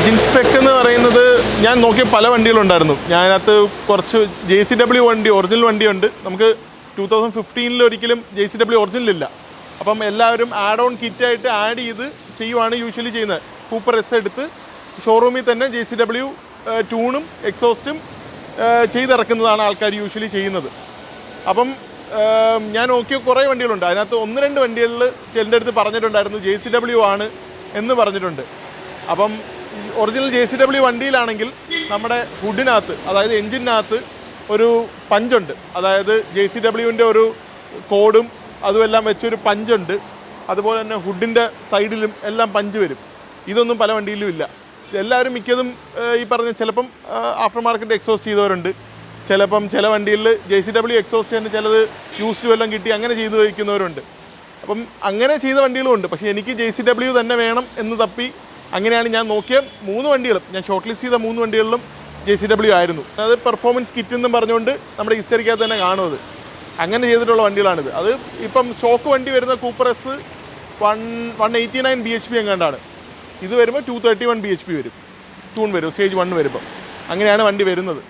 Engine spec എന്ന് പറയുന്നത് ഞാൻ നോക്കിയ പല വണ്ടികളുണ്ടായിരുന്നു. ഞാനകത്ത് കുറച്ച് JCW വണ്ടി, ഒറിജിനൽ വണ്ടിയുണ്ട്. നമുക്ക് 2015 ഒരിക്കലും JCW ഒറിജിനലില്ല. അപ്പം എല്ലാവരും ആഡ് ഓൺ കിറ്റായിട്ട് ആഡ് ചെയ്ത് ചെയ്യുവാണ് യൂഷ്വലി ചെയ്യുന്നത്. കൂപ്പർ എസ് എടുത്ത് ഷോറൂമിൽ തന്നെ JCW ട്യൂണും എക്സോസ്റ്റും ചെയ്തിറക്കുന്നതാണ് ആൾക്കാർ യൂഷ്വലി ചെയ്യുന്നത്. അപ്പം ഞാൻ നോക്കിയ കുറേ വണ്ടികളുണ്ട്. അതിനകത്ത് 1-2 വണ്ടികളിൽ എൻ്റെ അടുത്ത് പറഞ്ഞിട്ടുണ്ടായിരുന്നു JCW ആണ് എന്ന് പറഞ്ഞിട്ടുണ്ട്. അപ്പം ഒറിജിനൽ JCW വണ്ടിയിലാണെങ്കിൽ നമ്മുടെ ഹുഡിനകത്ത്, അതായത് എൻജിനകത്ത് ഒരു പഞ്ചുണ്ട്. അതായത് JCWൻ്റെ ഒരു കോഡും അതുമെല്ലാം വെച്ചൊരു പഞ്ചുണ്ട്. അതുപോലെ തന്നെ ഹുഡിൻ്റെ സൈഡിലും എല്ലാം പഞ്ച് വരും. ഇതൊന്നും പല വണ്ടിയിലും ഇല്ല. എല്ലാവരും മിക്കതും ഈ പറഞ്ഞ ചിലപ്പം ആഫ്റ്റർ മാർക്കറ്റ് എക്സോസ്റ്റ് ചെയ്തവരുണ്ട്. ചിലപ്പം ചില വണ്ടിയിൽ JCW എക്സോസ്റ്റ് തന്നെ ചിലത് യൂസ്ഡ് എല്ലാം കിട്ടി അങ്ങനെ ചെയ്ത് വയ്ക്കുന്നവരുണ്ട്. അപ്പം അങ്ങനെ ചെയ്ത വണ്ടികളുമുണ്ട്. പക്ഷേ എനിക്ക് JCW തന്നെ വേണം എന്ന് തപ്പി അങ്ങനെയാണ് ഞാൻ നോക്കിയ 3 വണ്ടികളും, ഞാൻ ഷോർട്ട് ലിസ്റ്റ് ചെയ്ത 3 വണ്ടികളിലും JCW ആയിരുന്നു. അത് പെർഫോമൻസ് കിറ്റ് എന്നും പറഞ്ഞുകൊണ്ട് നമ്മുടെ ഹിസ്റ്ററിക്കകത്ത് തന്നെ കാണുന്നത്. അങ്ങനെ ചെയ്തിട്ടുള്ള വണ്ടികളാണിത്. അത് ഇപ്പം സ്റ്റോക്ക് വണ്ടി വരുന്ന കൂപ്പർ എസ് 189 bhp എങ്ങാണ്ടാണ്. ഇത് വരുമ്പോൾ 231 bhp വരും. ട്യൂൺ വരും, സ്റ്റേജ് 1 വരുമ്പോൾ. അങ്ങനെയാണ് വണ്ടി വരുന്നത്.